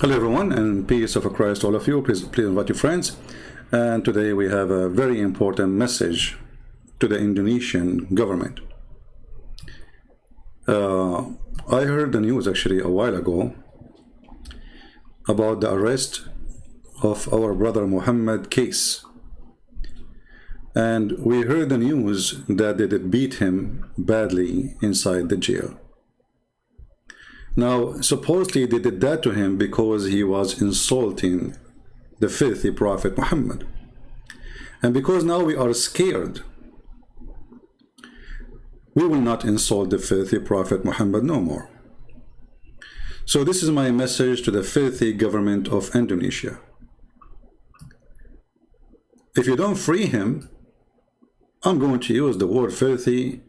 Hello everyone, and peace of Christ to all of you. Please invite your friends. And today we have a very important message to the Indonesian government. I heard the news actually a while ago about the arrest of our brother Muhammad Kace. And we heard the news that they did beat him badly inside the jail. Now, supposedly they did that to him because he was insulting the filthy Prophet Muhammad. And because now we are scared, we will not insult the filthy Prophet Muhammad no more. So this is my message to the filthy government of Indonesia. If you don't free him, I'm going to use the word filthy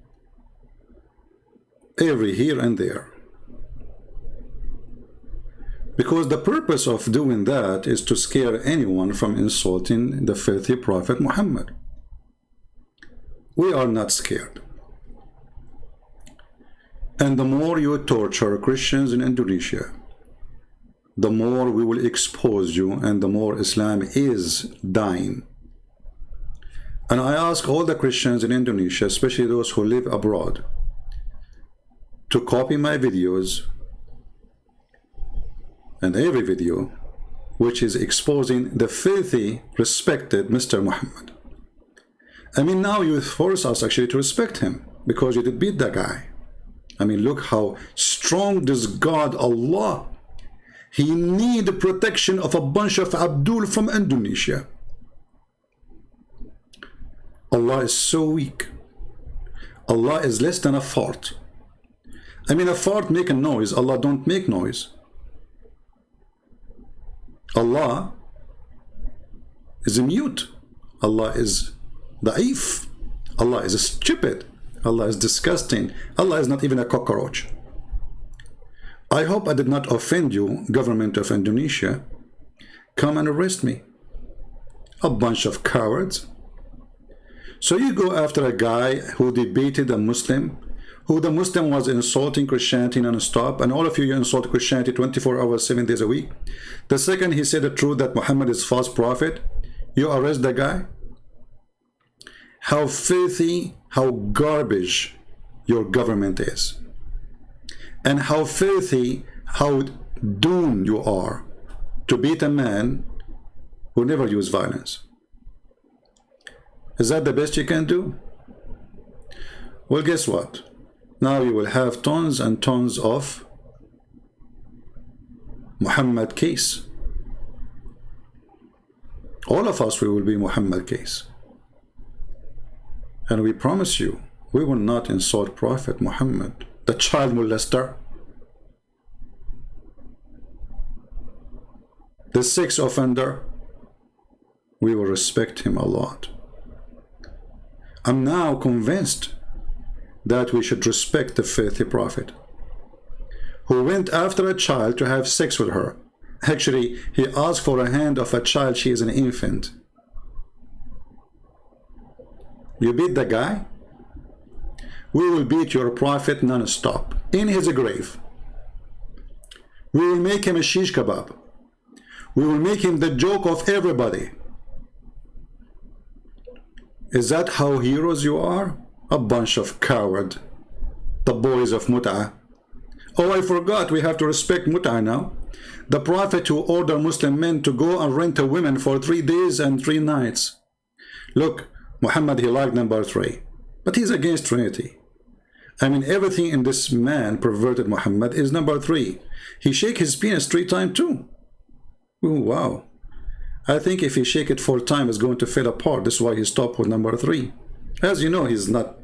every here and there. Because the purpose of doing that is to scare anyone from insulting the filthy Prophet Muhammad. We are not scared. And the more you torture Christians in Indonesia, the more we will expose you and the more Islam is dying. And I ask all the Christians in Indonesia, especially those who live abroad, to copy my videos and every video which is exposing the filthy, respected Mr. Muhammad. I mean, now you force us actually to respect him because you did beat that guy. I mean, look how strong this God, Allah. He need the protection of a bunch of Abdul from Indonesia. Allah is so weak. Allah is less than a fart. I mean, a fart make a noise. Allah don't make noise. Allah is mute. Allah is da'if. Allah is stupid. Allah is disgusting. Allah is not even a cockroach. I hope I did not offend you, government of Indonesia. Come and arrest me. A bunch of cowards. So you go after a guy who debated a Muslim, who the Muslim was insulting Christianity non-stop, and all of you insult Christianity 24 hours, 7 days a week. The second he said the truth that Muhammad is false prophet, you arrest the guy? How filthy, how garbage your government is. And how filthy, how doomed you are to beat a man who never used violence. Is that the best you can do? Well, guess what? Now you will have tons and tons of Muhammad Kace. All of us, we will be Muhammad Kace. And we promise you, we will not insult Prophet Muhammad, the child molester, the sex offender. We will respect him a lot. I'm now convinced that we should respect the filthy prophet who went after a child to have sex with her. Actually, he asked for a hand of a child. She is an infant. You beat the guy? We will beat your prophet non-stop in his grave. We will make him a shish kebab. We will make him the joke of everybody. Is that how heroes you are? A bunch of coward, the boys of Mut'ah. Oh, I forgot, we have to respect Mut'ah now. The prophet who ordered Muslim men to go and rent a woman for 3 days and 3 nights. Look, Muhammad, he liked number 3, but he's against Trinity. I mean, everything in this man, perverted Muhammad, is number 3. He shake his penis 3 times too. Ooh, wow. I think if he shake it 4 times, it's going to fall apart. That's why he stopped with number 3. As you know, he's not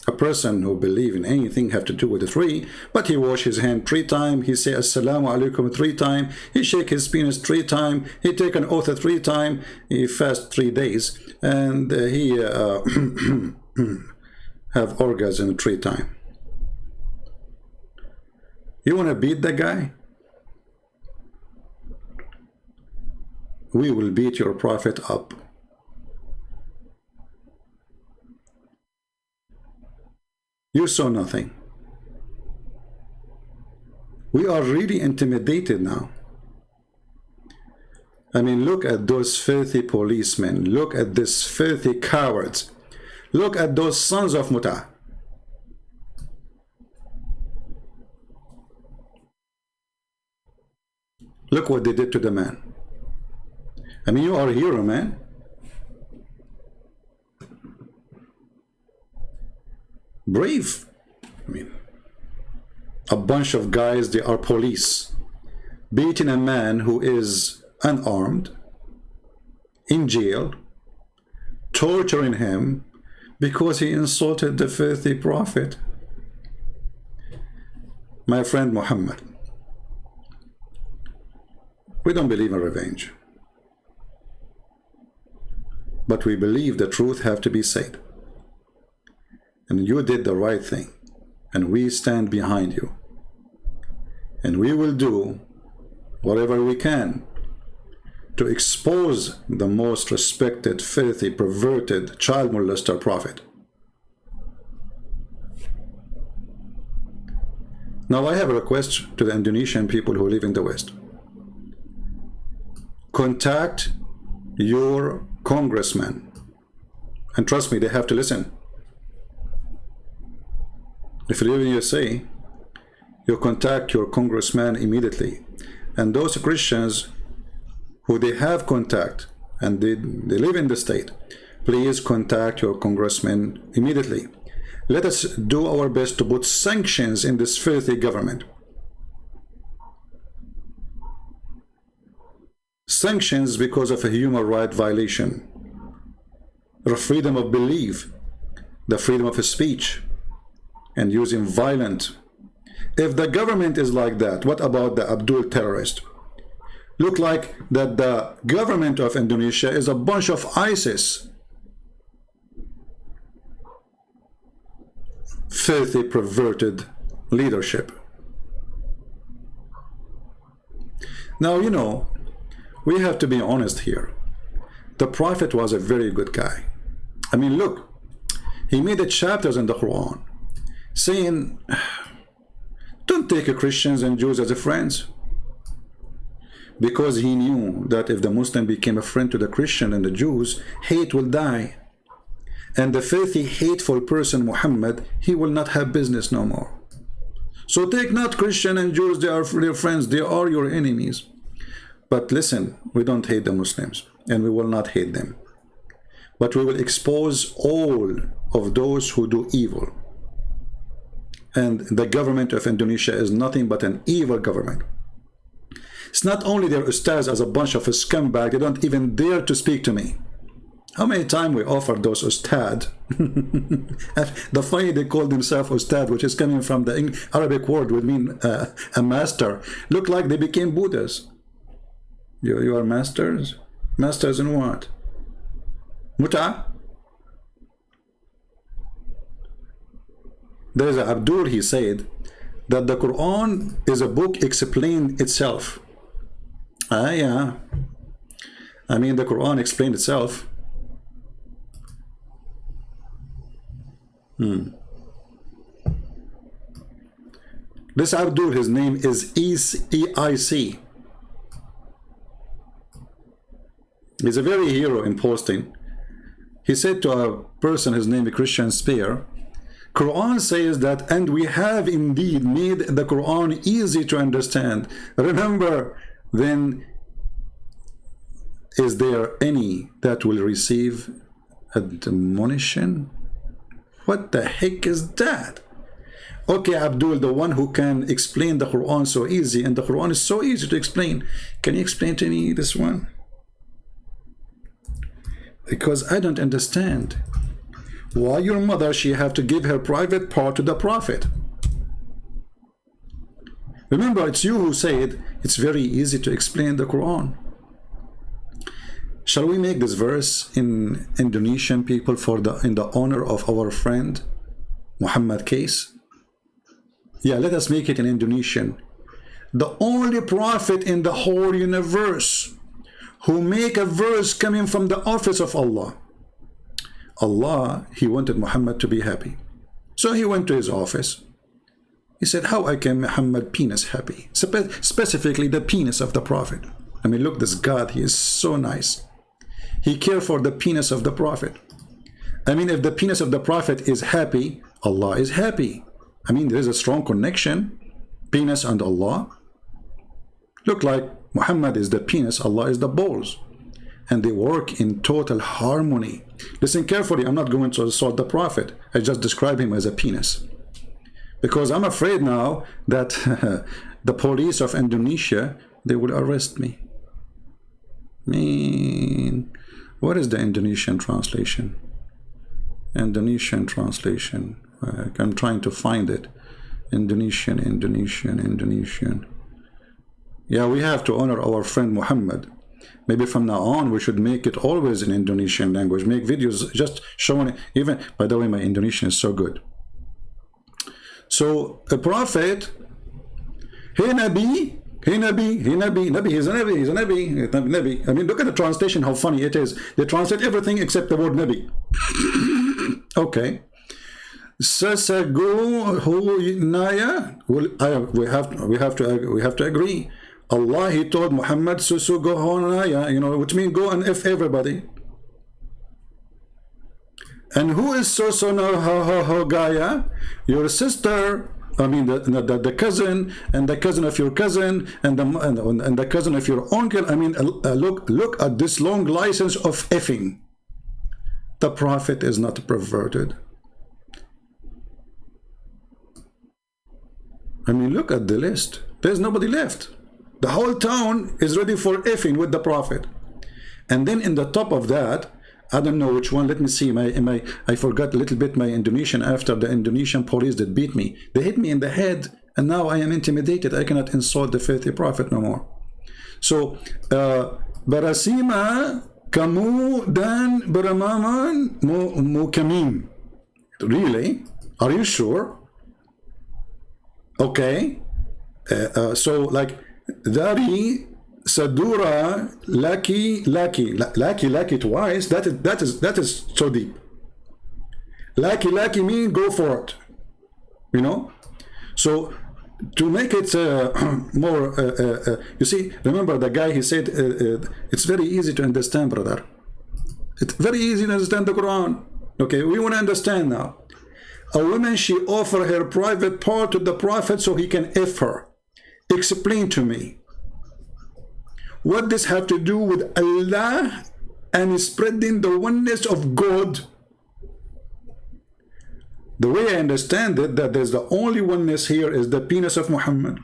a person who believes in anything have to do with the 3, but he wash his hand 3 times, he say assalamu alaikum 3 times, he shake his penis 3 times, he take an oath 3 times, he fast 3 days, and he have orgasm 3 times. You want to beat the guy? We will beat your prophet up. You saw nothing. We are really intimidated now. I mean, look at those filthy policemen. Look at these filthy cowards. Look at those sons of Muta. Look what they did to the man. I mean, you are a hero, man. Brave. I mean, a bunch of guys, they are police, beating a man who is unarmed, in jail, torturing him because he insulted the filthy prophet. My friend Muhammad, we don't believe in revenge, but we believe the truth have to be said. And you did the right thing, and we stand behind you. And we will do whatever we can to expose the most respected, filthy, perverted, child molester prophet. Now I have a request to the Indonesian people who live in the West. Contact your congressman. And trust me, they have to listen. If you live in USA, you contact your congressman immediately. And those Christians who they have contact and they live in the state, please contact your congressman immediately. Let us do our best to put sanctions in this filthy government. Sanctions because of a human right violation, the freedom of belief, the freedom of speech, and using violence. If the government is like that, what about the Abdul terrorist? Look like that the government of Indonesia is a bunch of ISIS. Filthy, perverted leadership. Now, you know, we have to be honest here. The Prophet was a very good guy. I mean, look, he made chapters in the Quran saying, don't take Christians and Jews as friends. Because he knew that if the Muslim became a friend to the Christian and the Jews, hate will die. And the filthy, hateful person, Muhammad, he will not have business no more. So take not Christian and Jews, they are your friends, they are your enemies. But listen, we don't hate the Muslims, and we will not hate them. But we will expose all of those who do evil. And the government of Indonesia is nothing but an evil government. It's not only their ustads as a bunch of scumbags, they don't even dare to speak to me. How many times we offered those ustad? The funny they call themselves ustad, which is coming from the Arabic word, would mean a master. Look like they became Buddhas. You are masters? Masters in what? Muta? There's Abdul, he said that the Quran is a book explained itself. Yeah. I mean, the Quran explained itself. This Abdul, his name is EIC. He's a very hero in posting. He said to a person, his name is Christian Spear, Quran says that, and we have indeed made the Quran easy to understand. Remember, then, is there any that will receive admonition? What the heck is that? Okay, Abdul, the one who can explain the Quran so easy, and the Quran is so easy to explain. Can you explain to me this one? Because I don't understand. Why your mother, she have to give her private part to the Prophet? Remember, it's you who said it's very easy to explain the Quran. Shall we make this verse in Indonesian people in the honor of our friend Muhammad Kace? Yeah, let us make it in Indonesian. The only prophet in the whole universe who make a verse coming from the office of Allah. Allah, he wanted Muhammad to be happy. So he went to his office. He said, how I can Muhammad penis happy? Specifically the penis of the Prophet. I mean, look, this God, he is so nice. He cares for the penis of the Prophet. I mean, if the penis of the Prophet is happy, Allah is happy. I mean, there is a strong connection, penis and Allah. Look, like Muhammad is the penis, Allah is the balls. And they work in total harmony. Listen carefully, I'm not going to assault the Prophet. I just describe him as a penis. Because I'm afraid now that the police of Indonesia, they will arrest me. What is the Indonesian translation? Indonesian translation. I'm trying to find it. Indonesian. Yeah, we have to honor our friend Muhammad. Maybe from now on we should make it always in Indonesian language. Make videos just showing it. Even, by the way, my Indonesian is so good. So a prophet, hey Nabi, Nabi, he's a Nabi. I mean, look at the translation, how funny it is. They translate everything except the word Nabi. Okay. Sasago Naya. We have to agree. Allah, he told Muhammad, Susugo Honaya, you know, which means go and F everybody. And who is Gaya? Your sister. I mean, the cousin, and the cousin of your cousin, and the cousin of your uncle. I mean, look at this long license of effing. The Prophet is not perverted. I mean, look at the list. There's nobody left. The whole town is ready for effing with the Prophet. And then in the top of that, I don't know which one. Let me see. I forgot a little bit my Indonesian after the Indonesian police that beat me. They hit me in the head, and now I am intimidated. I cannot insult the filthy Prophet no more. So, Barasima kamu dan beramaman mukamim. Really? Are you sure? Okay. So, like, Dari Sadura Laki twice. That is so deep. Laki mean go for it. You know? So to make it more you see, remember the guy, he said it's very easy to understand, brother. It's very easy to understand the Quran. Okay, we want to understand now. A woman, she offer her private part to the Prophet so he can F her. Explain to me. What does have to do with Allah and spreading the oneness of God? The way I understand it, that there's the only oneness here is the penis of Muhammad.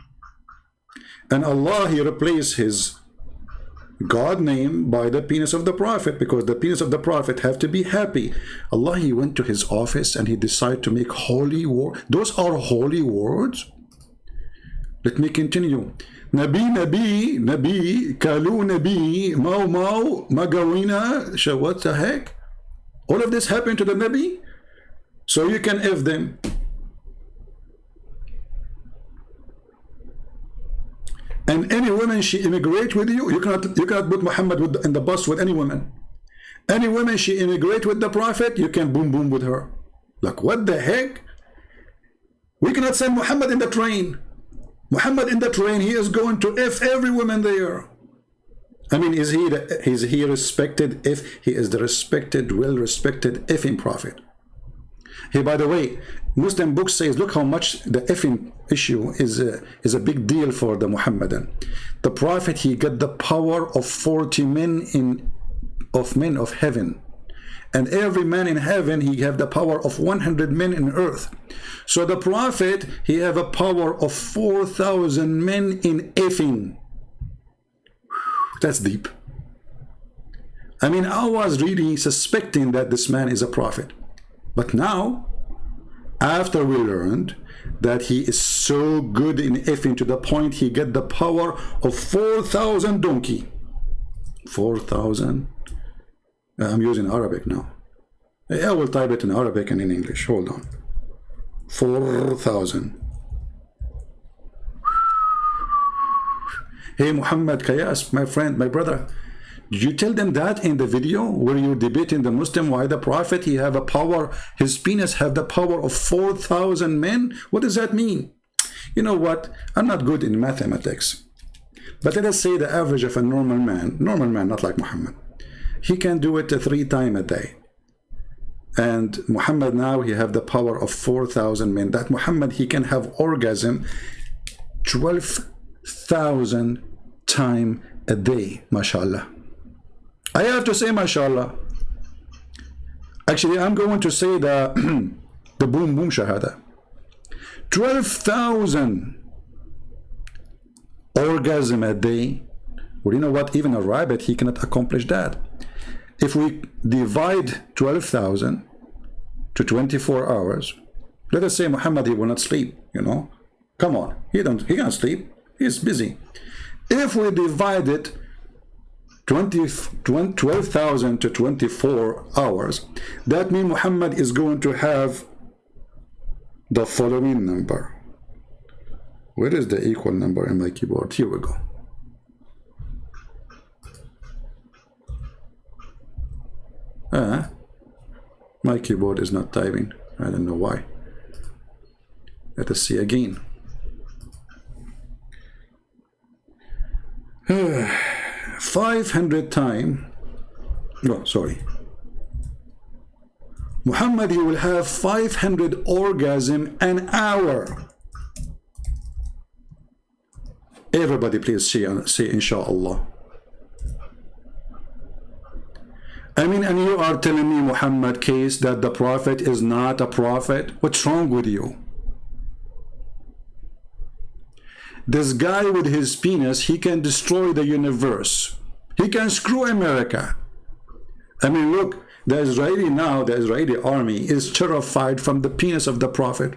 And Allah, he replaced his God name by the penis of the Prophet, because the penis of the Prophet have to be happy. Allah, he went to his office and he decided to make holy words. Those are holy words. Let me continue. Nabi, Kalu Nabi, Mau, Magawina, what the heck? All of this happened to the Nabi? So you can F them. And any woman, she immigrate with you, you cannot put Muhammad in the bus with any woman. Any woman, she immigrate with the Prophet, you can boom with her. Like, what the heck? We cannot send Muhammad in the train. Muhammad in the train, he is going to F every woman there. I mean, is he respected if he is the respected, well-respected effing Prophet? Hey, by the way, Muslim book says, look how much the effing issue is a big deal for the Muhammadan. The Prophet, he got the power of 40 men of heaven. And every man in heaven, he have the power of 100 men in earth. So the Prophet, he have a power of 4,000 men in effing. That's deep. I mean, I was really suspecting that this man is a prophet. But now, after we learned that he is so good in effing to the point he get the power of 4,000 donkey. 4,000? I'm using Arabic now. I will type it in Arabic and in English. Hold on. 4,000. Hey, Muhammad Kace, my friend, my brother. Did you tell them that in the video where you're debating the Muslim why the Prophet, he have a power, his penis have the power of 4,000 men? What does that mean? You know what? I'm not good in mathematics. But let us say the average of a normal man, not like Muhammad, he can do it 3 times a day. And Muhammad now, he have the power of 4,000 men. That Muhammad, he can have orgasm 12,000 times a day, mashallah. I have to say mashallah. Actually, I'm going to say the the boom boom shahada. 12,000 orgasm a day. Well, you know what? Even a rabbit, he cannot accomplish that. If we divide 12,000 to 24 hours, let us say Muhammad, he will not sleep, you know. Come on, he can't sleep. He's busy. If we divide it 12,000 to 24 hours, that means Muhammad is going to have the following number. Where is the equal number in my keyboard? Here we go. My keyboard is not typing. I don't know why. Let us see again. 500 times. No, sorry. Muhammad, he will have 500 orgasm an hour. Everybody please say inshallah. I mean, and you are telling me, Muhammad Kace, that the prophet is not a prophet? What's wrong with you? This guy with his penis, he can destroy the universe. He can screw America. I mean, look, the Israeli army is terrified from the penis of the prophet.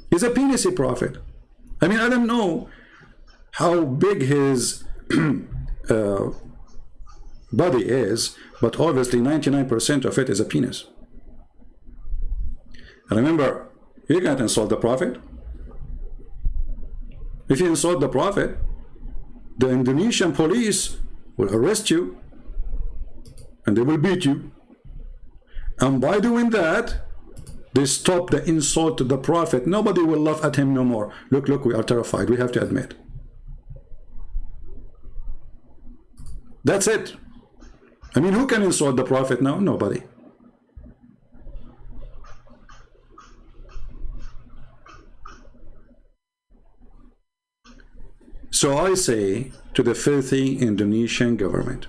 He's a penisy prophet. I mean, I don't know how big his body is, but obviously 99% of it is a penis. And remember, you can't insult the prophet. If you insult the prophet, the Indonesian police will arrest you and they will beat you. And by doing that, they stop the insult to the prophet. Nobody will laugh at him no more. Look, we are terrified. We have to admit. That's it. I mean, who can insult the prophet now? Nobody. So I say to the filthy Indonesian government,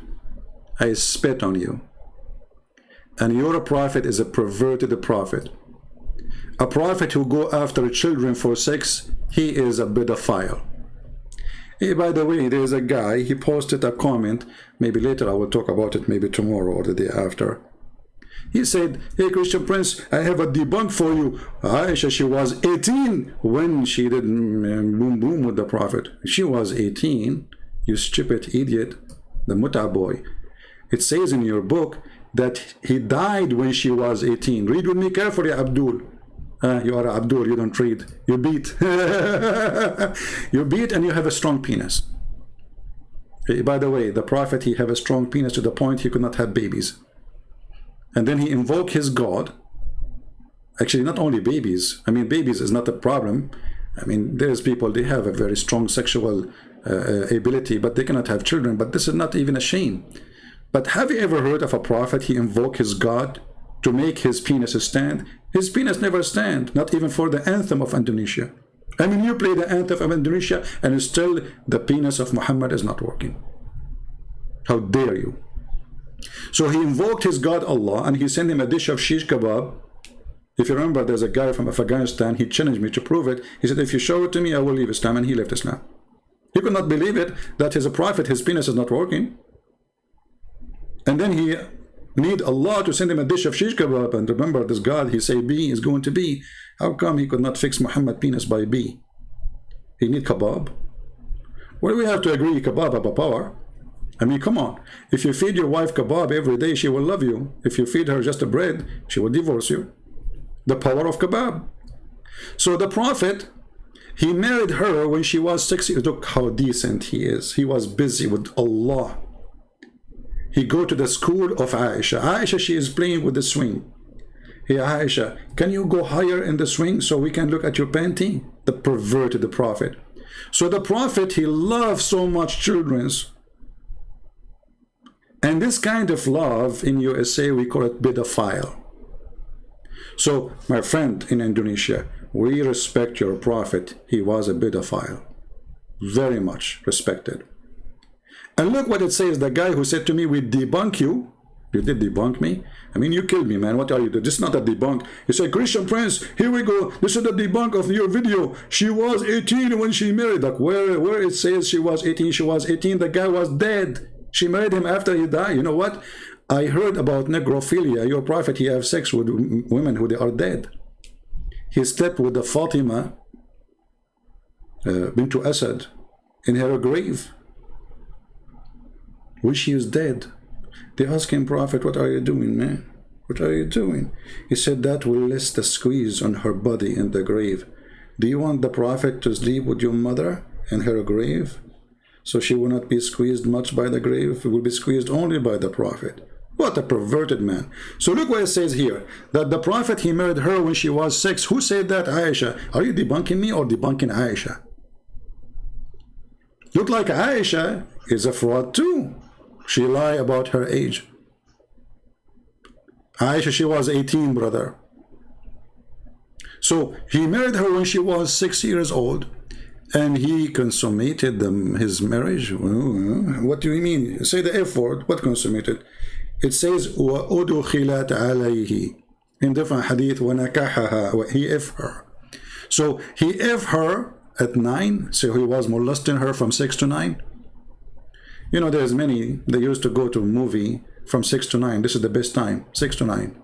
I spit on you. And your prophet is a perverted prophet. A prophet who go after children for sex, he is a pedophile. Hey, by the way, there's a guy, he posted a comment, maybe later I will talk about it, maybe tomorrow or the day after. He said, hey, Christian Prince, I have a debunk for you. Aisha, she was 18 when she did boom boom with the prophet. She was 18, you stupid idiot, the Muta boy. It says in your book that he died when she was 18. Read with me carefully, Abdul. You are Abdul, you don't read. You beat. You beat and you have a strong penis. By the way, the prophet, he have a strong penis to the point he could not have babies. And then he invoked his God. Actually, not only babies. I mean, babies is not a problem. I mean, there's people, they have a very strong sexual ability, but they cannot have children. But this is not even a shame. But have you ever heard of a prophet, he invoked his God to make his penis stand? His penis never stand, not even for the anthem of Indonesia. I mean, you play the anthem of Indonesia and still the penis of Muhammad is not working. How dare you? So he invoked his God Allah and he sent him a dish of shish kebab. If you remember, there's a guy from Afghanistan, he challenged me to prove it. He said, if you show it to me, I will leave Islam, and he left Islam. He could not believe it, that he's a prophet, his penis is not working. And then he need Allah to send him a dish of shish kebab. And remember, this God, he say B is going to be. How come he could not fix Muhammad penis by B? He need kebab. Well, we have to agree, kebab have a power. I mean, come on. If you feed your wife kebab every day, she will love you. If you feed her just a bread, she will divorce you. The power of kebab. So the prophet, he married her when she was 6 years. Look how decent he is. He was busy with Allah. He go to the school of Aisha. Aisha, she is playing with the swing. Hey, Aisha, can you go higher in the swing so we can look at your panty? The perverted prophet. So the Prophet, he loved so much children. And this kind of love in USA, we call it pedophile. So, my friend in Indonesia, we respect your Prophet. He was a pedophile. Very much respected. And look what it says. The guy who said to me, we debunk you. You did debunk me? I mean, you killed me, man. What are you doing? This is not a debunk. You say, Christian Prince, here we go. This is the debunk of your video. She was 18 when she married. Like, where it says she was 18, she was 18. The guy was dead. She married him after he died. You know what? I heard about necrophilia. Your Prophet, he have sex with women who they are dead. He slept with the Fatima bint Asad in her grave, which she is dead. They asked him, Prophet, what are you doing, man? What are you doing? He said, that will less the squeeze on her body in the grave. Do you want the Prophet to sleep with your mother in her grave? So she will not be squeezed much by the grave. It will be squeezed only by the Prophet. What a perverted man. So look what it says here. That the Prophet, he married her when she was 6. Who said that? Aisha. Are you debunking me or debunking Aisha? Look like Aisha is a fraud too. She lied about her age. Aisha, she was 18, brother. So he married her when she was 6 years old, and he consummated his marriage. What do you mean? Say the F word. What consummated? It says وَأُدُخِلَتْ عَلَيْهِ in different hadith وَنَكَحَهَا. He F her. So he F her at 9. So he was molesting her from 6 to 9. You know, there's many, they used to go to a movie from 6 to 9. This is the best time, 6 to 9.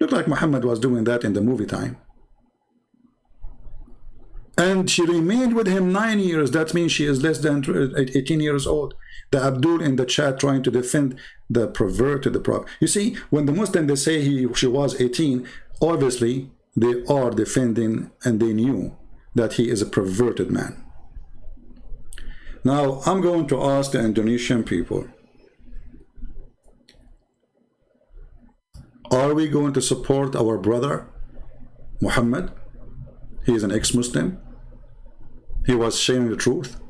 Looked like Muhammad was doing that in the movie time. And she remained with him 9 years. That means she is less than 18 years old. The Abdul in the chat trying to defend the perverted the Prophet. You see, when the Muslims, they say she was 18, obviously they are defending, and they knew that he is a perverted man. Now, I'm going to ask the Indonesian people, are we going to support our brother, Muhammad? He is an ex-Muslim. He was sharing the truth.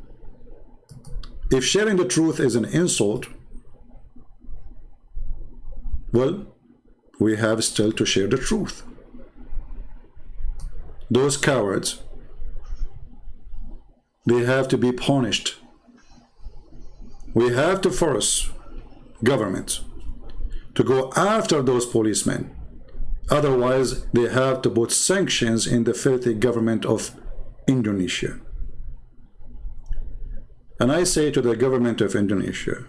If sharing the truth is an insult, well, we have still to share the truth. Those cowards, they have to be punished. We have to force government to go after those policemen. Otherwise, they have to put sanctions in the filthy government of Indonesia. And I say to the government of Indonesia,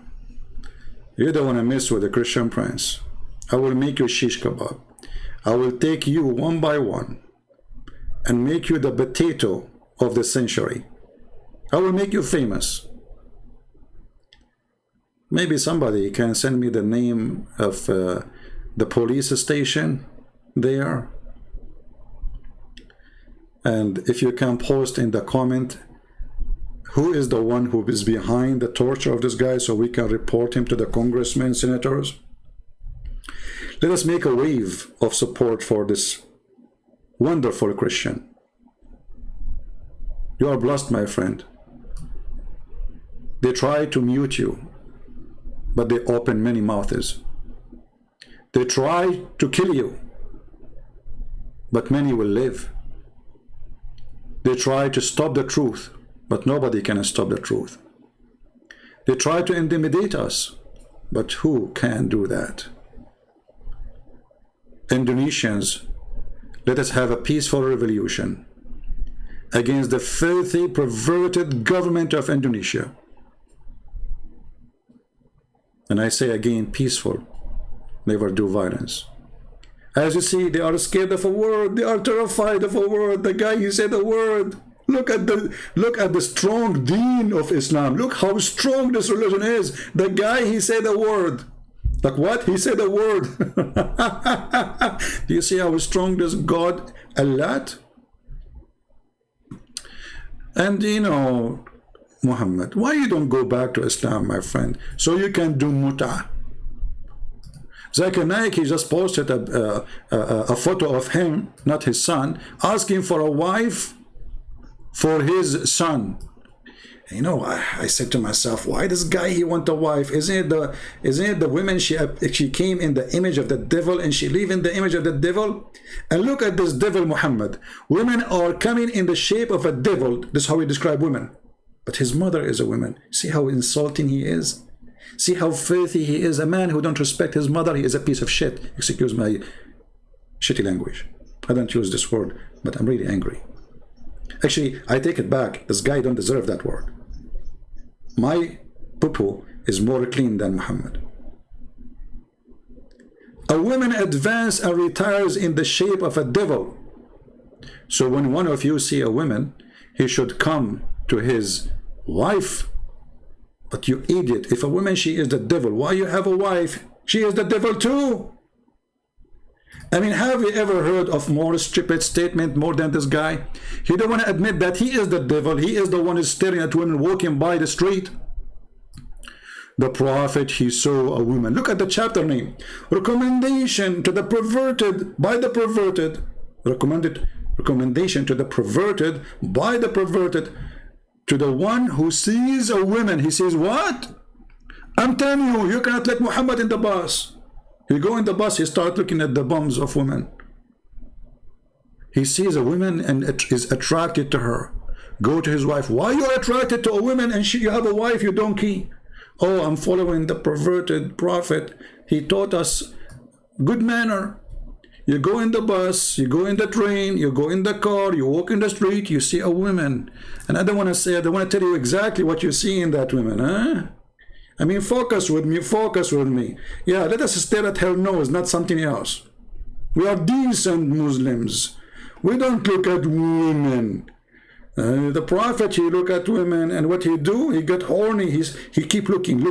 you don't want to mess with the Christian Prince. I will make you shish kebab. I will take you one by one and make you the potato of the century. I will make you famous. Maybe somebody can send me the name of the police station there. And if you can post in the comment, who is the one who is behind the torture of this guy, so we can report him to the congressmen, senators. Let us make a wave of support for this wonderful Christian. You are blessed, my friend. They try to mute you, but they open many mouths. They try to kill you, but many will live. They try to stop the truth, but nobody can stop the truth. They try to intimidate us, but who can do that? Indonesians, let us have a peaceful revolution against the filthy, perverted government of Indonesia. And I say again, peaceful, never do violence. As you see, they are scared of a word. They are terrified of a word. The guy, he said a word. Look at the strong deen of Islam. Look how strong this religion is. The guy, he said a word. Like what? He said a word. Do you see how strong this God, Allah? And you know, Muhammad, why you don't go back to Islam, my friend, so you can do muta? Zakir Naik, he just posted a photo of him, not his son, asking for a wife for his son. You know, I said to myself, why this guy, he want a wife? Isn't it the women, she came in the image of the devil and she live in the image of the devil? And look at this devil Muhammad. Women are coming in the shape of a devil. This is how we describe women. But his mother is a woman. See how insulting he is? See how filthy he is? A man who don't respect his mother, he is a piece of shit. Excuse my shitty language. I don't use this word, but I'm really angry. Actually, I take it back. This guy don't deserve that word. My poo-poo is more clean than Muhammad. A woman advances and retires in the shape of a devil. So when one of you see a woman, he should come to his wife. But you idiot, if a woman, she is the devil, why you have a wife? She is the devil too. I mean, have you ever heard of more stupid statement more than this guy? He don't want to admit that he is the devil. He is the one who's staring at women walking by the street. The prophet, he saw a woman. Look at the chapter name. Recommendation to the perverted by the perverted. Recommendation to the perverted by the perverted. To the one who sees a woman. He says, what? I'm telling you, you cannot let Muhammad in the bus. He go in the bus, he start looking at the bums of women. He sees a woman and is attracted to her. Go to his wife. Why you are attracted to a woman and you have a wife, you donkey? Oh, I'm following the perverted prophet. He taught us good manner. You go in the bus, you go in the train, you go in the car, you walk in the street, you see a woman. And I don't want to say, I don't want to tell you exactly what you see in that woman, huh? I mean, focus with me, focus with me. Yeah, let us stare at her nose, not something else. We are decent Muslims. We don't look at women. The prophet, he look at women, and what he do? He get horny. He keep looking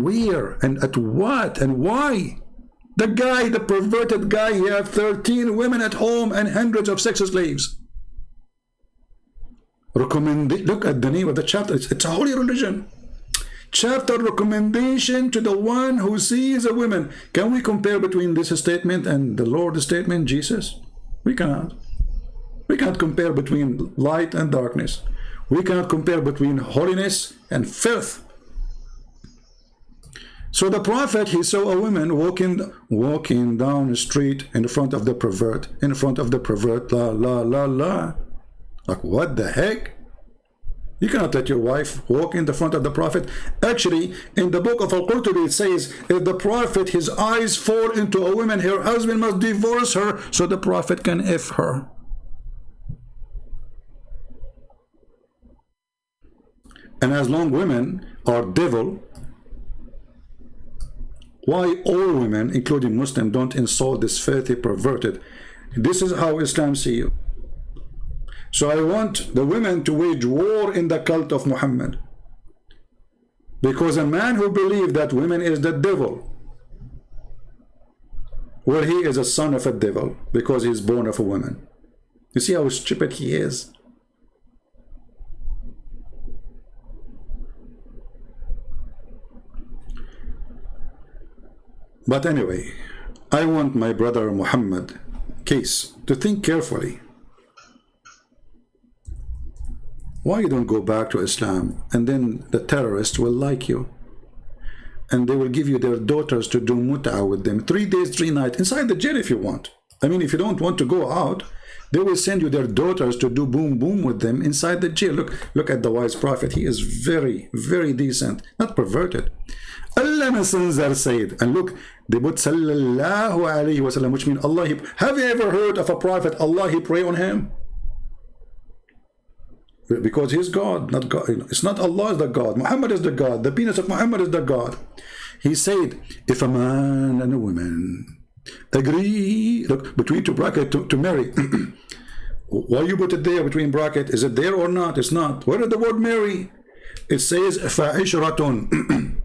where and at what and why? The guy, the perverted guy, he have 13 women at home and hundreds of sex slaves. Look at the name of the chapter. It's a holy religion. Chapter recommendation to the one who sees a woman. Can we compare between this statement and the Lord's statement, Jesus? We cannot. We can't compare between light and darkness. We cannot compare between holiness and filth. So the prophet, he saw a woman walking down the street in front of the pervert, la la la la. Like, what the heck? You cannot let your wife walk in the front of the prophet. Actually, in the book of Al-Qurtubi, it says, if the prophet, his eyes fall into a woman, her husband must divorce her so the prophet can F her. And as long women are devil, why all women, including Muslims, don't insult this filthy perverted? This is how Islam see you. So I want the women to wage war in the cult of Muhammad. Because a man who believes that women is the devil, well, he is a son of a devil because he is born of a woman. You see how stupid he is? But anyway, I want my brother Muhammad, Kace, to think carefully. Why you don't go back to Islam, and then the terrorists will like you, and they will give you their daughters to do mut'ah with them 3 days 3 nights inside the jail if you want. I mean, if you don't want to go out, they will send you their daughters to do boom boom with them inside the jail. Look at the wise prophet. He is very, very decent, not perverted. Allah Messenger said, and look, they put sallallahu alayhi wa sallam, which means Allah. Have you ever heard of a prophet, Allah, he pray on him? Because he's God, not God. It's not Allah is the God. Muhammad is the God. The penis of Muhammad is the God. He said, if a man and a woman agree, look, between two brackets to marry. Why you put it there between bracket? Is it there or not? It's not. Where is the word marry? It says fa'ishratun.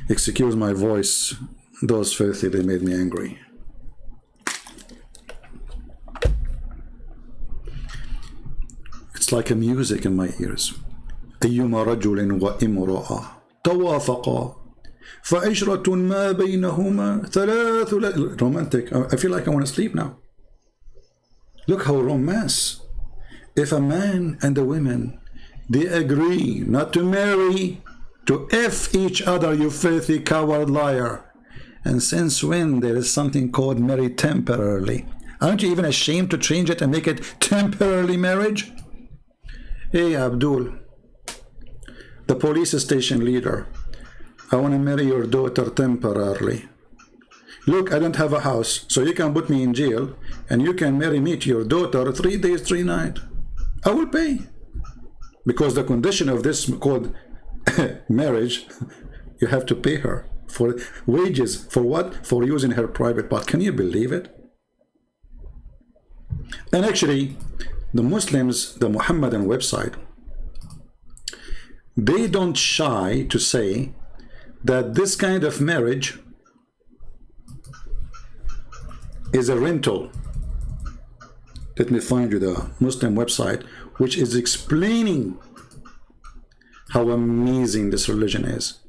Excuse my voice. Those filthy, they made me angry. It's like a music in my ears. أيما رجل وامرأة توافقا فعشرة ما بينهما ثلاث. Romantic. I feel like I want to sleep now. Look how romance. If a man and a woman, They agree not to marry, to F each other, you filthy coward liar. And since when there is something called marry temporarily? Aren't you even ashamed to change it and make it temporarily marriage? Hey Abdul, the police station leader, I want to marry your daughter temporarily. Look, I don't have a house, so you can put me in jail and you can marry me to your daughter 3 days, 3 nights. I will pay. Because the condition of this called marriage, you have to pay her for wages. For what? For using her private part. Can you believe it? And actually, the Muslims, the Muhammadan website, they don't shy to say that this kind of marriage is a rental. Let me find you the Muslim website, which is explaining how amazing this religion is.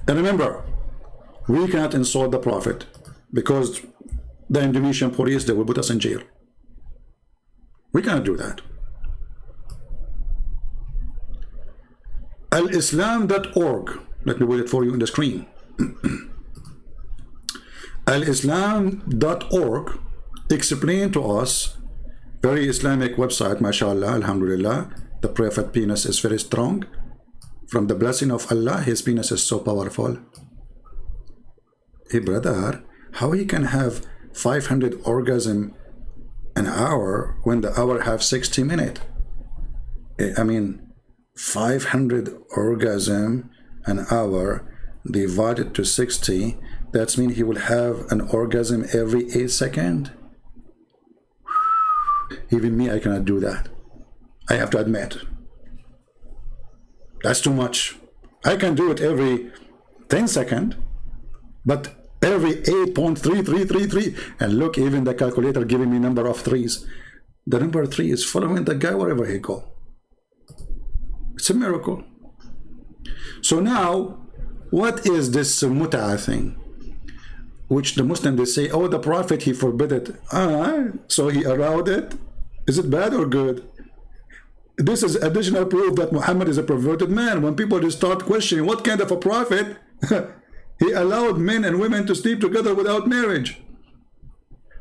And remember, we cannot insult the Prophet because the Indonesian police, they will put us in jail. We cannot do that. Alislam.org. Let me put it for you on the screen. Alislam.org explain to us, very Islamic website, mashallah, alhamdulillah. The Prophet penis is very strong. From the blessing of Allah, his penis is so powerful. Hey brother, how he can have 500 orgasm an hour when the hour have 60 minutes? I mean, 500 orgasm an hour divided to 60, that means he will have an orgasm every 8 seconds. Even me, I cannot do that. I have to admit. That's too much. I can do it every 10 seconds, but every 8.3333, and look, even the calculator giving me number of threes. The number 3 is following the guy wherever he go. It's a miracle. So now, what is this mut'ah thing? Which the Muslims, they say, oh, the Prophet, he forbid it. So he allowed it? Is it bad or good? This is additional proof that Muhammad is a perverted man. When people start questioning what kind of a prophet, he allowed men and women to sleep together without marriage.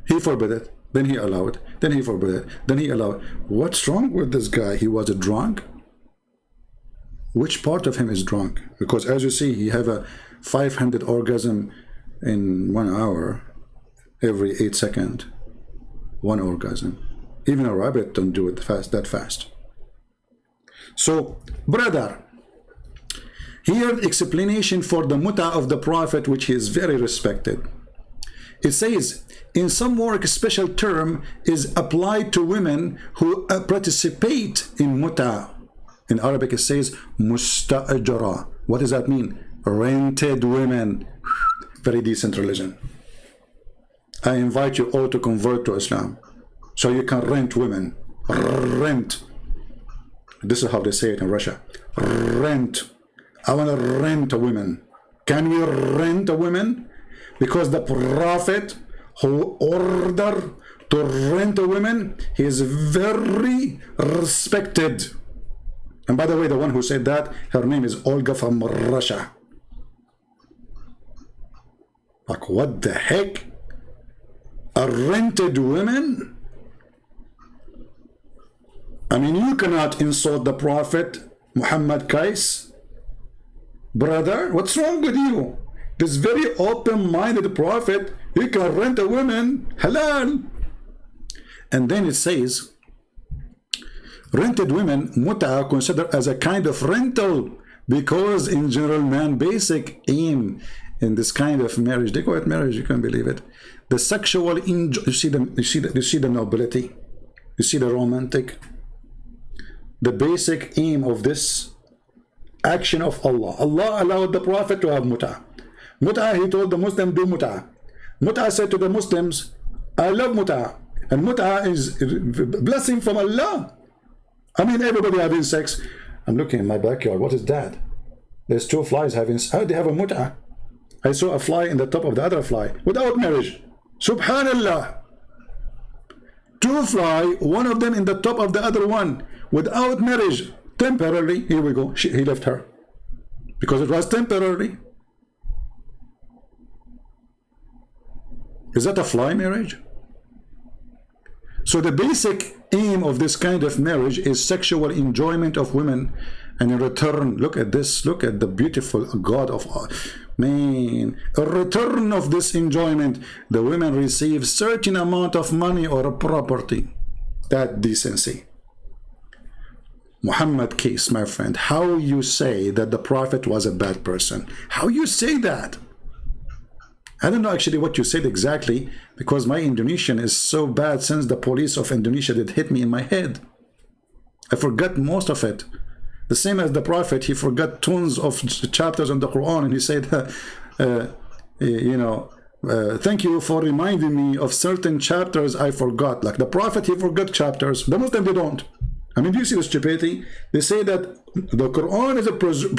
He forbid it, then he allowed it, then he forbid it, then he allowed it. What's wrong with this guy? He was a drunk? Which part of him is drunk? Because as you see, he have a 500 orgasm in 1 hour, every 8 seconds, 1 orgasm. Even a rabbit don't do it that fast. So, brother, here explanation for the mut'ah of the Prophet, which is very respected. It says, in some work, special term is applied to women who participate in mut'ah. In Arabic, it says musta'ajara. What does that mean? Rented women. Very decent religion. I invite you all to convert to Islam, so you can rent women. Rent. This is how they say it in Russia. Rent. I want to rent a woman. Can we rent a woman? Because the Prophet who ordered to rent a woman, he is very respected. And by the way, the one who said that, her name is Olga from Russia. Like, what the heck? A rented woman? I mean, you cannot insult the Prophet Muhammad Kace. Brother, what's wrong with you? This very open-minded Prophet, he can rent a woman, halal. And then it says, rented women, mut'ah, considered as a kind of rental, because in general, man, basic aim in this kind of marriage, they call it marriage, you can't believe it. The sexual you see the nobility, you see the romantic. The basic aim of this action of Allah. Allah allowed the Prophet to have mut'ah. Mut'ah, he told the Muslim, do mut'ah. Mut'ah said to the Muslims, I love mut'ah. And mut'ah is blessing from Allah. I mean, everybody having sex. I'm looking in my backyard. What is that? There's 2 flies having. How do they have a mut'ah? I saw a fly in the top of the other fly without marriage. Subhanallah. 2 fly, one of them in the top of the other one, without marriage, temporarily. Here we go. He left her because it was temporarily. Is that a fly marriage? So the basic aim of this kind of marriage is sexual enjoyment of women, and in return, look at this, look at the beautiful God of man. In return of this enjoyment, the women receive certain amount of money or property. That decency. Muhammad Kace, my friend, how you say that the Prophet was a bad person? How you say that? I don't know actually what you said exactly, because my Indonesian is so bad since the police of Indonesia did hit me in my head. I forgot most of it. The same as the Prophet, he forgot tons of chapters in the Quran, and he said, you know, thank you for reminding me of certain chapters I forgot. Like the Prophet, he forgot chapters. The Muslim, they don't. I mean, do you see the stupidity? They say that the Quran is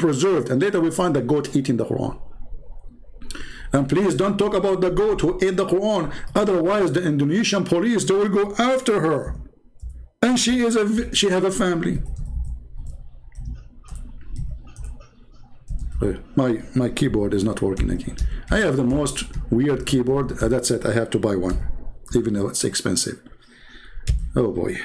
preserved, and later we find the goat eating the Quran. And please don't talk about the goat who ate the Quran. Otherwise, the Indonesian police, they will go after her. And she has a family. My keyboard is not working again. I have the most weird keyboard. That's it. I have to buy one, even though it's expensive. Oh boy.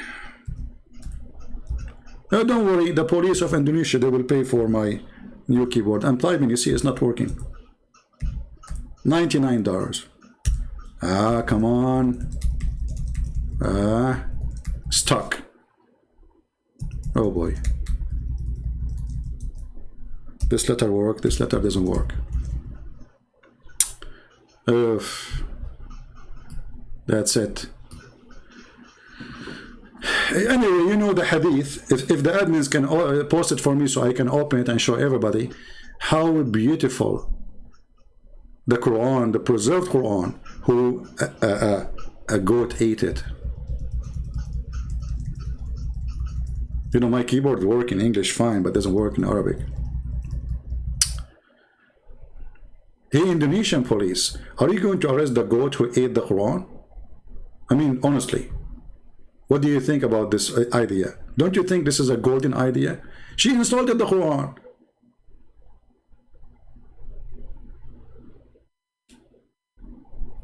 No, don't worry. The police of Indonesia, they will pay for my new keyboard. I'm typing. You see, it's not working. $99. Ah, come on. Stuck. Oh boy. This letter work. This letter doesn't work. That's it. Anyway, you know the hadith. If the admins can post it for me so I can open it and show everybody how beautiful the Quran, the preserved Quran, who a goat ate it. You know, my keyboard works in English fine, but doesn't work in Arabic. Hey, Indonesian police, are you going to arrest the goat who ate the Quran? I mean, honestly, what do you think about this idea? Don't you think this is a golden idea? She insulted the Quran.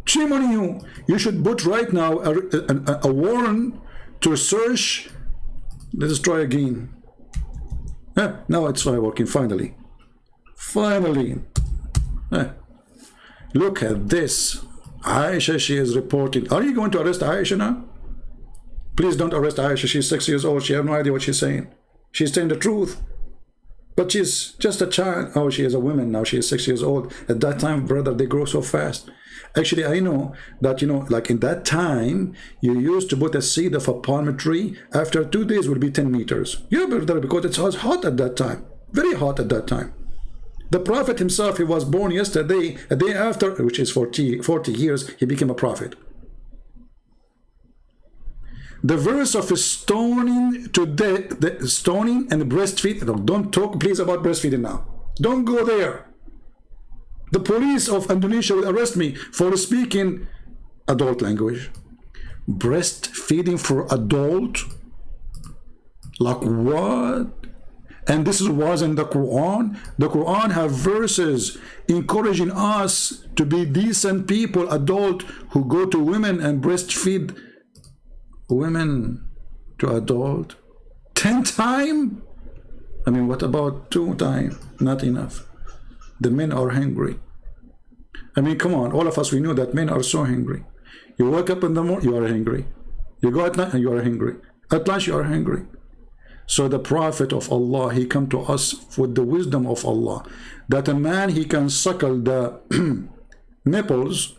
Shame on you. You should put right now a warrant to search. Let's try again. Now it's working finally. Finally. Look at this. Aisha, she is reporting. Are you going to arrest Aisha now? Please don't arrest Aisha. She's 6 years old. She has no idea what she's saying. She's saying the truth. But she's just a child. Oh, she is a woman now. She is 6 years old. At that time, brother, they grow so fast. Actually, I know that, you know, like in that time, you used to put a seed of a palm tree. After 2 days, would be 10 meters. Yeah, brother, because it was hot at that time. Very hot at that time. The Prophet himself, he was born yesterday. A day after, which is 40 years, he became a prophet. The verse of stoning to death, the stoning and breastfeeding. Don't talk, please, about breastfeeding now. Don't go there. The police of Indonesia will arrest me for speaking adult language. Breastfeeding for adult? Like what? And this was in the Quran. The Quran have verses encouraging us to be decent people, adult, who go to women and breastfeed women to adult. 10 times? I mean, what about 2 times? Not enough. The men are hungry. I mean, come on, all of us, we know that men are so hungry. You wake up in the morning, you are hungry. You go at night and you are hungry. At lunch, you are hungry. So the Prophet of Allah, he come to us with the wisdom of Allah, that a man, he can suckle the nipples.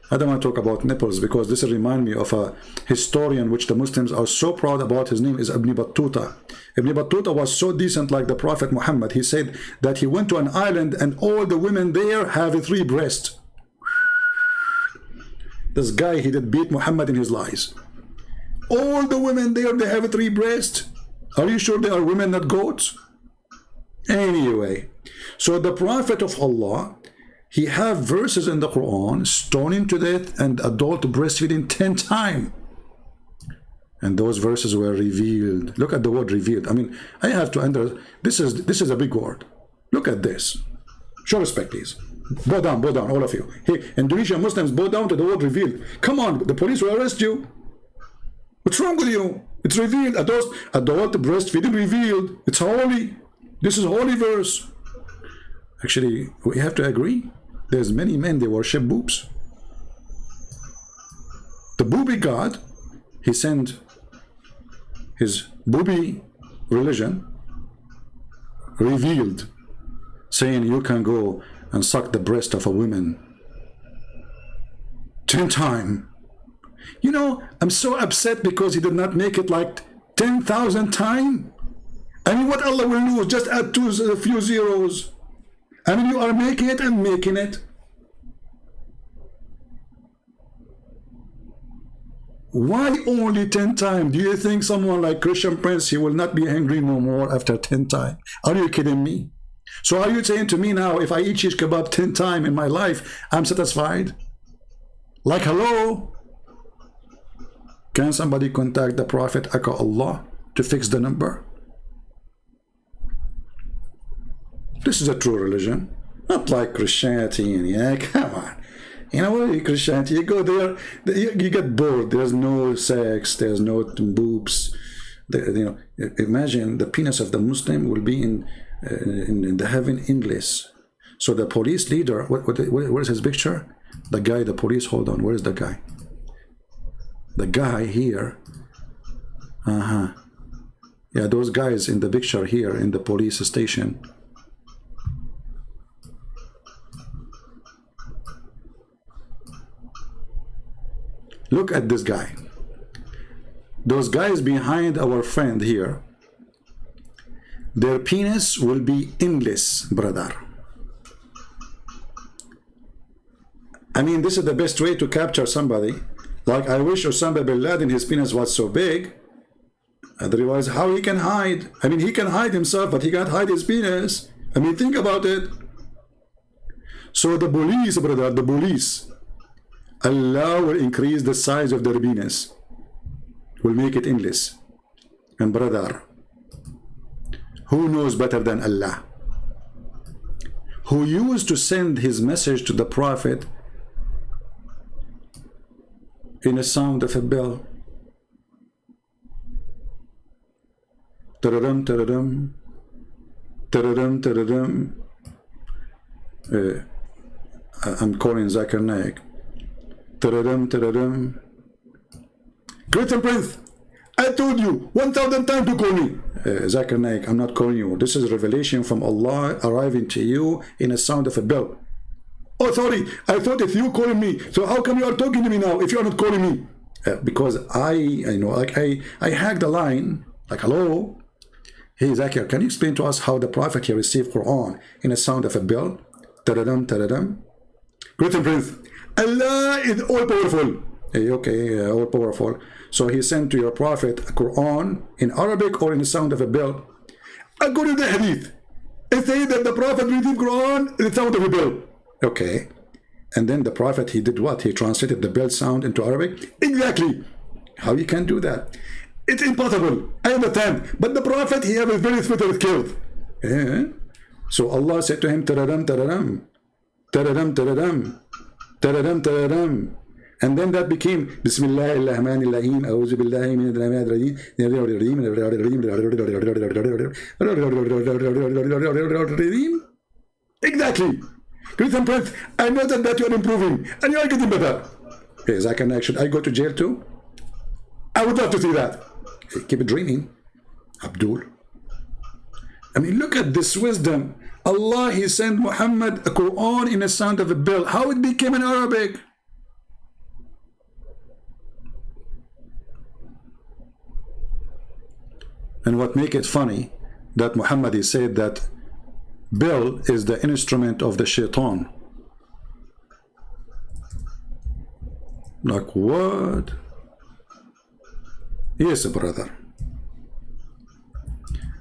I don't want to talk about nipples because this reminds me of a historian which the Muslims are so proud about. His name is Ibn Battuta. Ibn Battuta was so decent like the Prophet Muhammad. He said that he went to an island and all the women there have 3 breasts. This guy, he did beat Muhammad in his lies. All the women there, they have 3 breasts. Are you sure they are women, not goats? Anyway, so the Prophet of Allah, he have verses in the Quran, stoning to death and adult breastfeeding 10 times. And those verses were revealed. Look at the word revealed. I mean, I have to enter. This is a big word. Look at this. Show respect, please. Bow down, all of you. Hey, Indonesian Muslims, bow down to the word revealed. Come on, the police will arrest you. What's wrong with you? It's revealed. Adult breastfeeding revealed. It's holy. This is a holy verse. Actually, we have to agree. There's many men, they worship boobs. The booby god, he sent his booby religion revealed, saying you can go and suck the breast of a woman 10 times. You know, I'm so upset because he did not make it like 10,000 times. I mean, what Allah will do is just add a few zeros. I mean, you are making it and making it. Why only 10 times? Do you think someone like Christian Prince, he will not be angry no more after 10 times? Are you kidding me? So are you saying to me now, if I eat shish kebab 10 times in my life, I'm satisfied? Like, hello? Can somebody contact the Prophet, Aka Allah, to fix the number? This is a true religion. Not like Christianity and yeah, come on. You know what, Christianity, you go there, you get bored. There's no sex, there's no boobs. You know, imagine the penis of the Muslim will be in the heaven endless. So the police leader, where's his picture? The guy, the police, hold on, where's the guy? The guy here. Yeah, those guys in the picture here in the police station. Look at this guy. Those guys behind our friend here, their penis will be endless, brother. I mean, this is the best way to capture somebody. Like, I wish Osama bin Laden, his penis was so big. Otherwise, how he can hide? I mean, he can hide himself, but he can't hide his penis. I mean, think about it. So the police, brother, the police, Allah will increase the size of their penis, will make it endless. And brother, who knows better than Allah? Who used to send his message to the Prophet in a sound of a bell. Taradam, taradam, taradam, taradam. I'm calling Zakir Naik. Taradam, taradam. Greater Prince, I told you 1,000 times to call me. Zakir Naik, I'm not calling you. This is revelation from Allah arriving to you in a sound of a bell. Oh, sorry, I thought if you calling me, so how come you are talking to me now if you are not calling me? Because I know, like I hacked the line, like, hello? Hey, Zakir, can you explain to us how the Prophet here received Quran in a sound of a bell? Taradam, taradam. Greater Prince, Allah is all-powerful. Hey, okay, all-powerful. So he sent to your Prophet a Quran in Arabic or in the sound of a bell. According to the Hadith, it says that the Prophet received Quran in the sound of a bell. Okay. And then the Prophet, he did what? He translated the bell sound into Arabic? Exactly. How you can do that? It's impossible. I understand. But the Prophet, he had a very special skills. Yeah. So Allah said to him, taradam, taradam, taradam, taradam, taradam, taradam. And then that became Bismillahirrahmanirrahim, A'udhu billahi min al-rajim. Exactly. Christian Prince, I noticed that you are improving and you are getting better. Okay, Zakir Naik, should I go to jail too? I would love to see that. Hey, keep it dreaming, Abdul. I mean, look at this wisdom. Allah, he sent Muhammad a Quran in a sound of a bell. How it became in Arabic? And what make it funny, that Muhammad, he said that bell is the instrument of the shaitan. Like what? Yes, brother.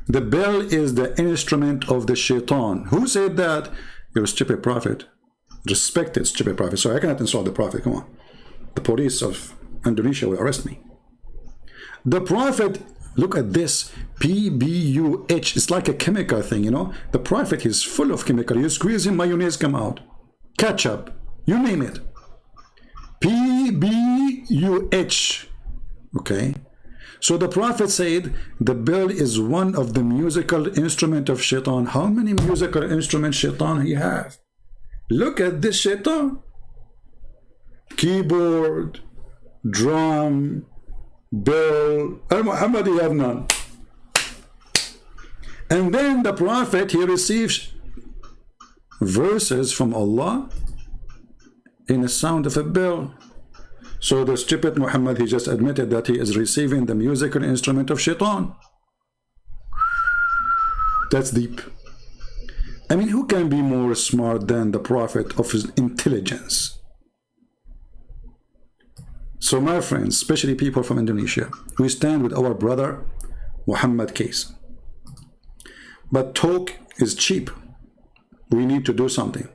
The bell is the instrument of the shaitan. Who said that? You're a stupid prophet. Respected stupid prophet. Sorry, I cannot insult the prophet. Come on. The police of Indonesia will arrest me. The Prophet, look at this, PBUH, it's like a chemical thing, you know. The Prophet is full of chemical. You squeeze in, mayonnaise come out, ketchup, you name it. PBUH, okay. So the Prophet said the bell is one of the musical instrument of shaitan. How many musical instruments shaitan he have? Look at this shaitan. Keyboard, drum, bell. Al-Muhammad, you have none. And then the Prophet, he receives verses from Allah in the sound of a bell. So the stupid Muhammad, he just admitted that he is receiving the musical instrument of shaitan. That's deep. I mean, who can be more smart than the Prophet of his intelligence? So my friends, especially people from Indonesia, we stand with our brother Muhammad Kace. But talk is cheap. We need to do something.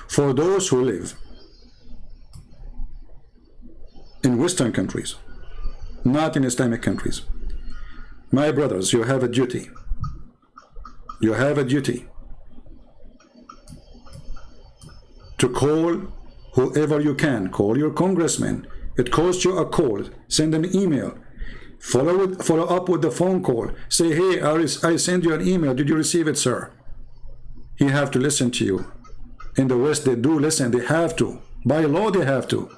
For those who live in Western countries, not in Islamic countries, my brothers, you have a duty. You have a duty to call whoever you can. Call your congressman. It costs you a call. Send an email. Follow up with the phone call. Say, hey, I send you an email. Did you receive it, sir? He have to listen to you. In the West, they do listen. They have to. By law, they have to.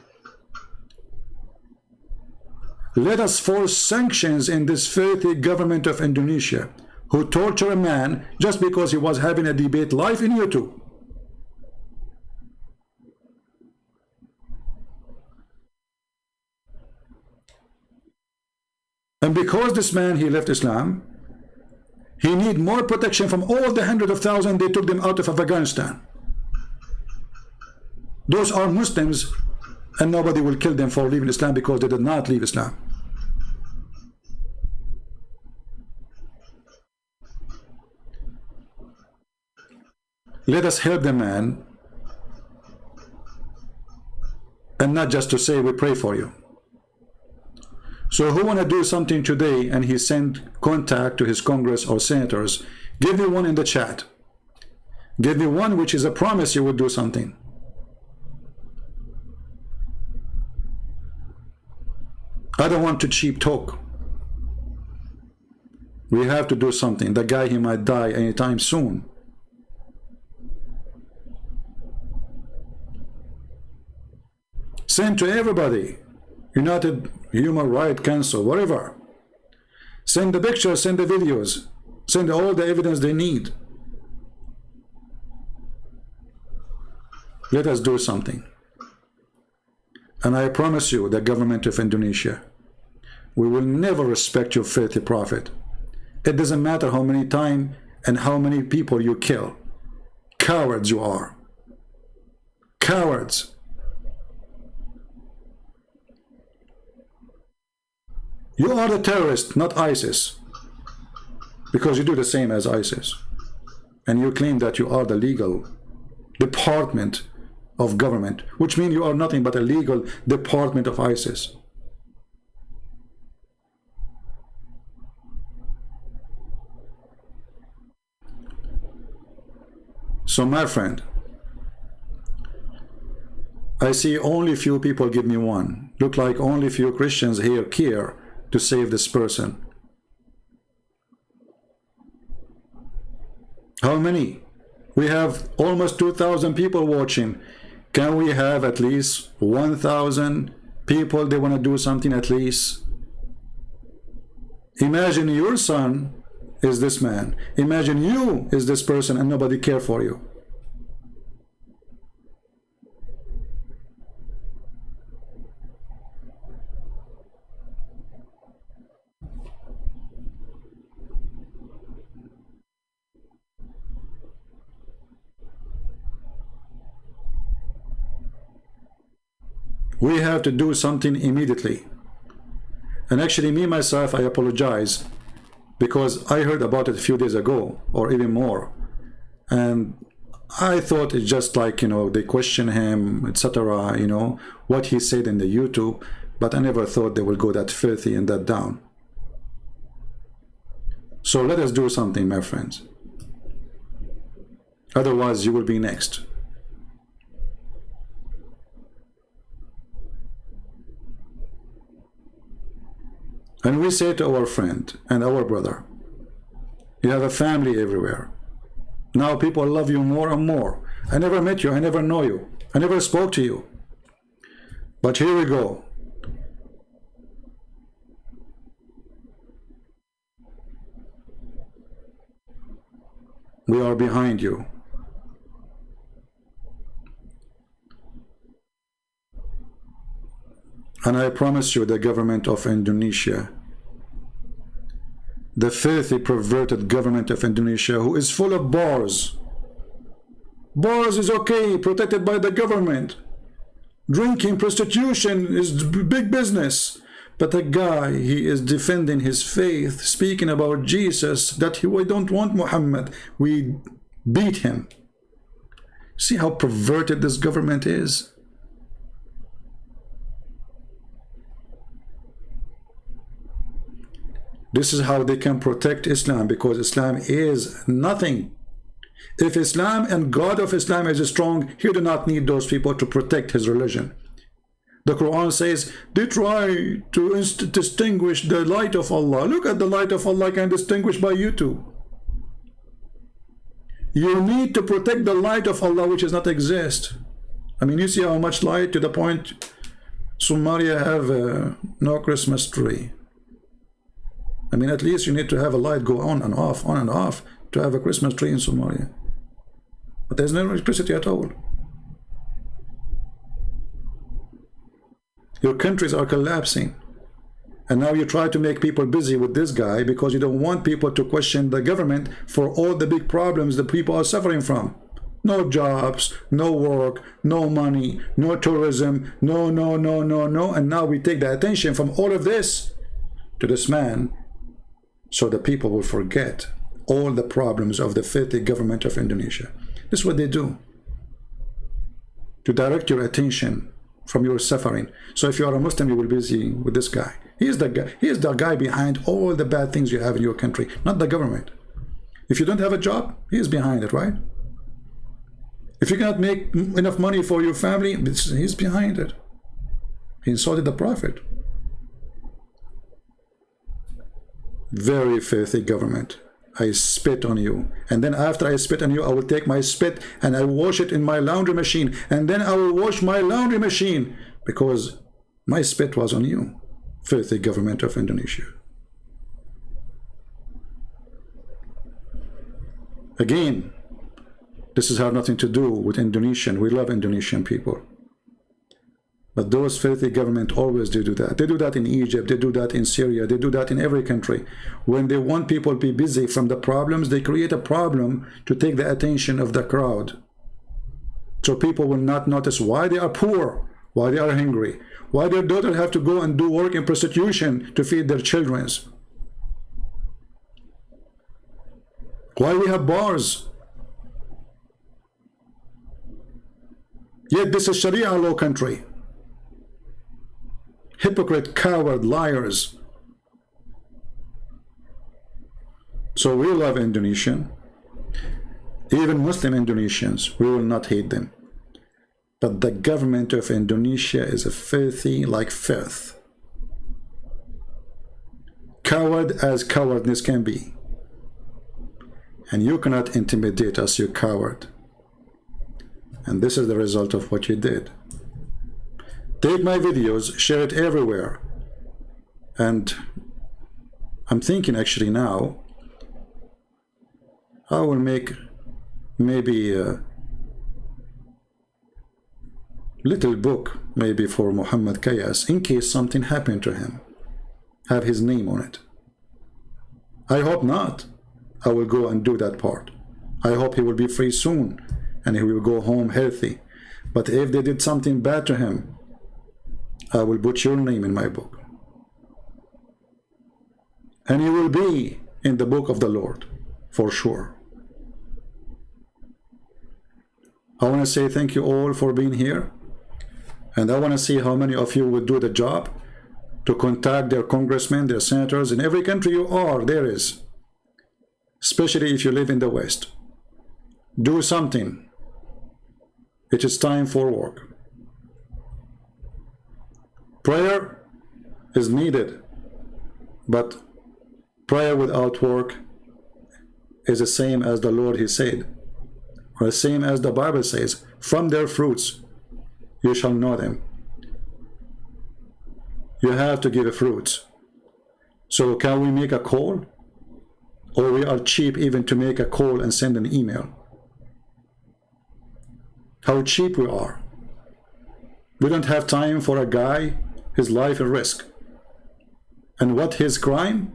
Let us force sanctions in this filthy government of Indonesia, who torture a man just because he was having a debate live in YouTube. And because this man, he left Islam, he need more protection from all the hundreds of thousands they took them out of Afghanistan. Those are Muslims, and nobody will kill them for leaving Islam because they did not leave Islam. Let us help the man, and not just to say we pray for you. So who want to do something today and he send contact to his Congress or senators, give me one in the chat. Give me one which is a promise you will do something. I don't want to cheap talk. We have to do something. The guy, he might die anytime soon. Send to everybody. United Human Rights Council, whatever. Send the pictures, send the videos, send all the evidence they need. Let us do something. And I promise you, the government of Indonesia, we will never respect your filthy prophet. It doesn't matter how many times and how many people you kill. Cowards you are. Cowards. You are the terrorist, not ISIS. Because you do the same as ISIS. And you claim that you are the legal department of government, which means you are nothing but a legal department of ISIS. So my friend, I see only few people give me one. Look like only few Christians here care to save this person. How many? We have almost 2,000 people watching. Can we have at least 1,000 people they want to do something at least? Imagine your son is this man. Imagine you is this person and nobody care for you. We have to do something immediately. And actually, me myself, I apologize because I heard about it a few days ago or even more, and I thought it's just like, you know, they question him, etc., you know, what he said in the YouTube. But I never thought they will go that filthy and that down. So let us do something, my friends. Otherwise, you will be next. And we say to our friend and our brother, you have a family everywhere. Now people love you more and more. I never met you, I never know you, I never spoke to you. But here we go. We are behind you. And I promise you, the government of Indonesia, the filthy, perverted government of Indonesia, who is full of bars. Bars is okay, protected by the government. Drinking, prostitution is big business. But a guy, he is defending his faith, speaking about Jesus, that we don't want Muhammad, we beat him. See how perverted this government is? This is how they can protect Islam, because Islam is nothing. If Islam and God of Islam is strong, he do not need those people to protect his religion. The Quran says they try to distinguish the light of Allah. Look at the light of Allah can distinguish by you too. You need to protect the light of Allah, which does not exist. I mean, you see how much light, to the point Somalia have no Christmas tree. I mean, at least you need to have a light go on and off to have a Christmas tree in Somalia. But there's no electricity at all. Your countries are collapsing. And now you try to make people busy with this guy because you don't want people to question the government for all the big problems the people are suffering from. No jobs, no work, no money, no tourism, no. And now we take the attention from all of this to this man, so the people will forget all the problems of the filthy government of Indonesia. This is what they do, to direct your attention from your suffering. So if you are a Muslim, you will be busy with this guy. He is the guy behind all the bad things you have in your country, not the government. If you don't have a job, he is behind it, right? If you cannot make enough money for your family, he's behind it. He insulted the Prophet. Very filthy government. I spit on you, and then after I spit on you, I will take my spit and I wash it in my laundry machine, and then I will wash my laundry machine because my spit was on you. Filthy government of Indonesia. Again, this has nothing to do with Indonesian. We love Indonesian people. But those filthy government always do that. They do that in Egypt, they do that in Syria, they do that in every country. When they want people to be busy from the problems, they create a problem to take the attention of the crowd. So people will not notice why they are poor, why they are hungry, why their daughter have to go and do work in prostitution to feed their children. Why we have bars. Yet this is Sharia law country. Hypocrite, coward, liars. So we love Indonesian. Even Muslim Indonesians, we will not hate them. But the government of Indonesia is a filthy like filth. Coward as cowardness can be. And you cannot intimidate us, you coward. And this is the result of what you did. Take my videos, share it everywhere. And I'm thinking actually now, I will make maybe a little book maybe for Muhammad Kace in case something happened to him. Have his name on it. I hope not. I will go and do that part. I hope he will be free soon and he will go home healthy. But if they did something bad to him, I will put your name in my book. And you will be in the book of the Lord, for sure. I want to say thank you all for being here. And I want to see how many of you will do the job. to contact their congressmen, their senators. In every country you are, there is. Especially if you live in the West. Do something. It is time for work. Prayer is needed, but prayer without work is the same as the Lord, He said, or the same as the Bible says, from their fruits you shall know them. You have to give fruits. So can we make a call? Or we are cheap even to make a call and send an email? How cheap we are. We don't have time for a guy, his life at risk. And what his crime?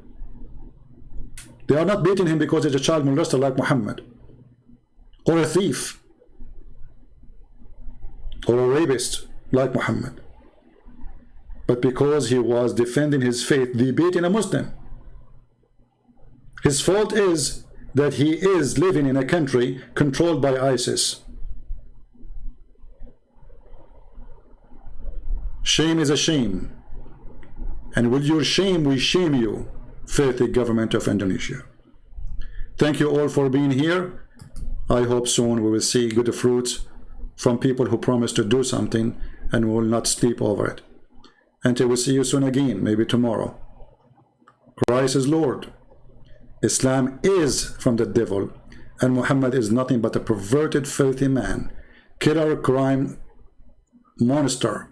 They are not beating him because he's a child molester like Muhammad, or a thief, or a rapist like Muhammad, but because he was defending his faith, they beating a Muslim. His fault is that he is living in a country controlled by ISIS. Shame is a shame, and with your shame we shame you, filthy government of Indonesia. Thank you all for being here. I hope soon we will see good fruits from people who promise to do something, and we will not sleep over it. Until we see you soon again, maybe tomorrow. Christ is Lord. Islam is from the devil, and Muhammad is nothing but a perverted, filthy man, killer, crime monster.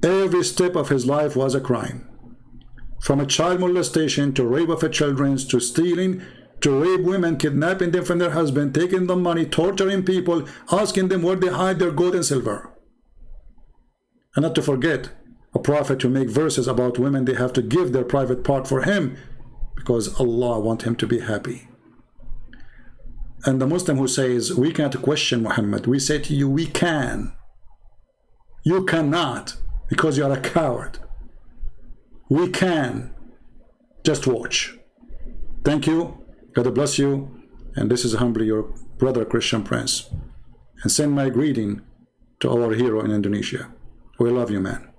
Every step of his life was a crime. From a child molestation to rape of children, to stealing, to rape women, kidnapping them from their husband, taking the money, torturing people, asking them where they hide their gold and silver. And not to forget, a prophet to make verses about women, they have to give their private part for him because Allah wants him to be happy. And the Muslim who says, we can't question Muhammad, we say to you, we can. You cannot, because you are a coward. We can. Just watch. Thank you. God bless you. And this is humbly your brother Christian Prince. And send my greeting to our hero in Indonesia. We love you, man.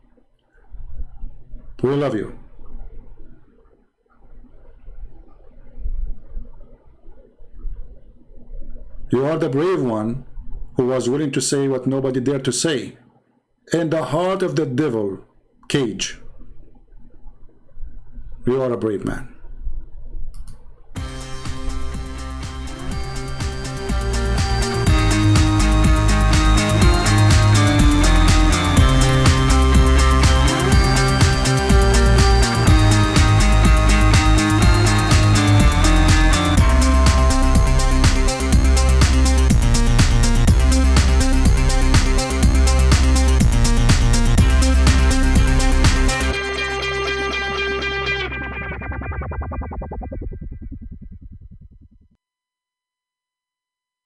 We love you. You are the brave one who was willing to say what nobody dared to say. In the heart of the devil cage. You are a brave man.